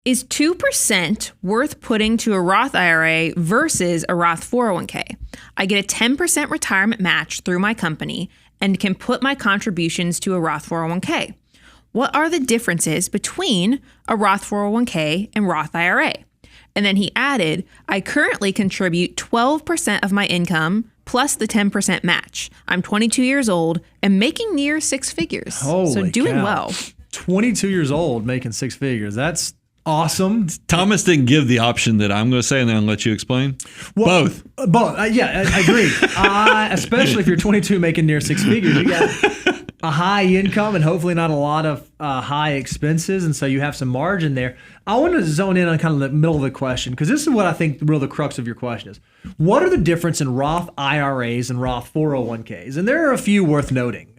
Is 2% worth putting to a Roth IRA versus a Roth 401k? I get a 10% retirement match through my company and can put my contributions to a Roth 401k. What are the differences between a Roth 401k and Roth IRA? And then he added, I currently contribute 12% of my income plus the 10% match. I'm 22 years old and making near six figures. So doing well. 22 years old making six figures. That's awesome. Thomas didn't give the option that I'm going to say, and then I'll let you explain. Well, both. Yeah, I agree. Especially if you're 22 making near six figures, you got a high income and hopefully not a lot of high expenses, and so you have some margin there. I want to zone in on kind of the middle of the question, because this is what I think the crux of your question is. What are the difference in Roth IRAs and Roth 401ks? And there are a few worth noting.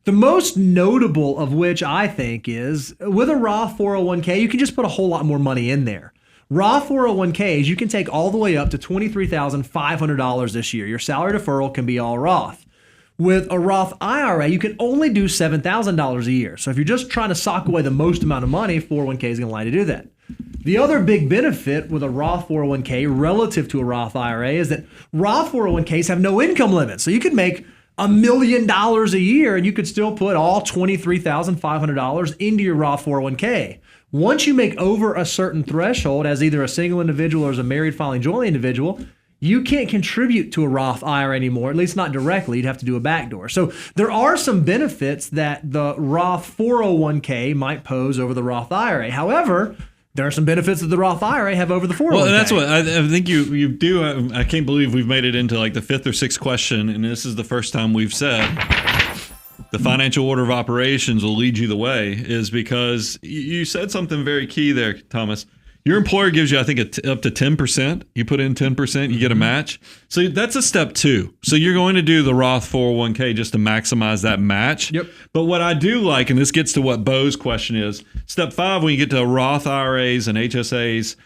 The most notable of which I think is with a Roth 401k, you can just put a whole lot more money in there. Roth 401ks, you can take all the way up to $23,500 this year. Your salary deferral can be all Roth. With a Roth IRA, you can only do $7,000 a year. So if you're just trying to sock away the most amount of money, 401k is going to allow you to do that. The other big benefit with a Roth 401k relative to a Roth IRA is that Roth 401ks have no income limit. So you could make $1 million a year and you could still put all $23,500 into your Roth 401k. Once you make over a certain threshold as either a single individual or as a married filing jointly individual, you can't contribute to a Roth IRA anymore, at least not directly. You'd have to do a backdoor. So there are some benefits that the Roth 401k might pose over the Roth IRA. However, there are some benefits that the Roth IRA have over the 401k. Well, that's what I think you do. I can't believe we've made it into like the fifth or sixth question, and this is the first time we've said the financial order of operations will lead you the way, is because you said something very key there, Thomas. Your employer gives you, I think, up to 10%. You put in 10%, you get a match. So that's a step two. So you're going to do the Roth 401k just to maximize that match. Yep. But what I do like, and this gets to what Bo's question is, step 5, when you get to Roth IRAs and HSAs,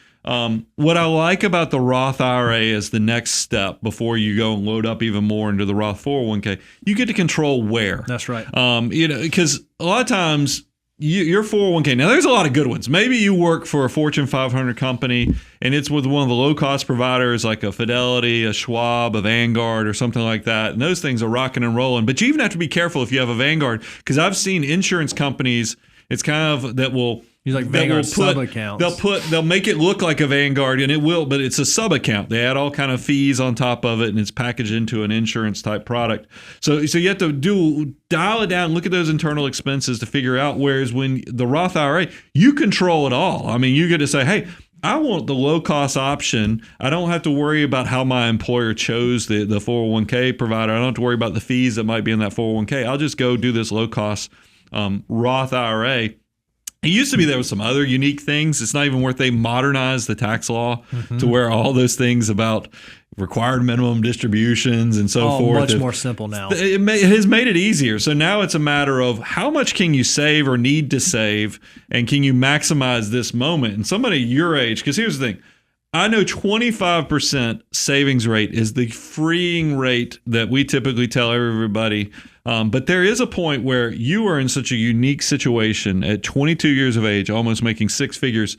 what I like about the Roth IRA is the next step before you go and load up even more into the Roth 401k. You get to control where. That's right. Because a lot of times, your 401k, now there's a lot of good ones. Maybe you work for a Fortune 500 company and it's with one of the low-cost providers like a Fidelity, a Schwab, a Vanguard, or something like that. And those things are rocking and rolling. But you even have to be careful if you have a Vanguard, because I've seen insurance companies, it's kind of that will... Use like Vanguard sub accounts. They'll make it look like a Vanguard, and it will, but it's a sub account. They add all kind of fees on top of it, and it's packaged into an insurance type product. So you have to dial it down, look at those internal expenses to figure out. Whereas when the Roth IRA, you control it all. I mean, you get to say, hey, I want the low cost option. I don't have to worry about how my employer chose the 401k provider. I don't have to worry about the fees that might be in that 401k. I'll just go do this low cost Roth IRA. It used to be there was some other unique things. It's not even worth they modernized the tax law to where all those things about required minimum distributions and so forth. Much more simple now. It has made it easier. So now it's a matter of how much can you save or need to save, and can you maximize this moment? And somebody your age, because here's the thing. I know 25% savings rate is the freeing rate that we typically tell everybody. But there is a point where you are in such a unique situation at 22 years of age, almost making six figures,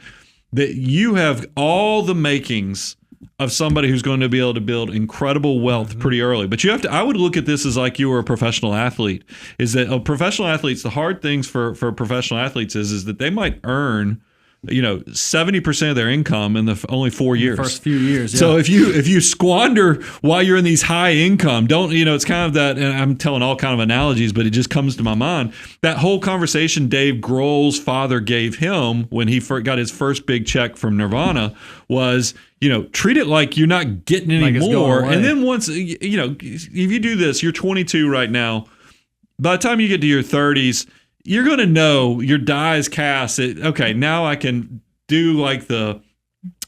that you have all the makings of somebody who's going to be able to build incredible wealth pretty early. But you have to, I would look at this as like you were a professional athlete, is that professional athletes, the hard things for professional athletes is that they might earn 70% of their income in the only 4 years. The first few years. Yeah. So if you squander while you're in these high income, it's kind of that, and I'm telling all kind of analogies, but it just comes to my mind. That whole conversation Dave Grohl's father gave him when he got his first big check from Nirvana was, treat it like you're not getting any more. And then once, if you do this, you're 22 right now. By the time you get to your 30s, you're going to know your die is cast. Okay, now I can do like the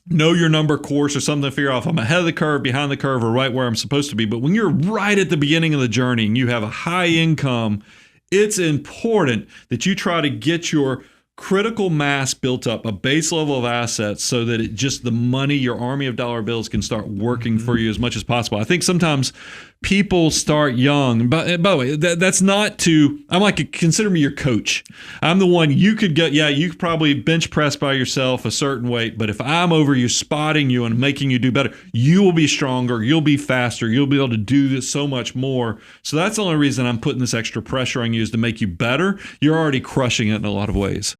know your number course or something to figure out if I'm ahead of the curve, behind the curve, or right where I'm supposed to be. But when you're right at the beginning of the journey and you have a high income, it's important that you try to get your critical mass built up, a base level of assets, so that it just the money, your army of dollar bills, can start working for you as much as possible. I think sometimes people start young. But by the way, that's not to, I'm like, consider me your coach. I'm the one you could get, you could probably bench press by yourself a certain weight, but if I'm over you, spotting you and making you do better, you will be stronger, you'll be faster, you'll be able to do this so much more. So that's the only reason I'm putting this extra pressure on you, is to make you better. You're already crushing it in a lot of ways.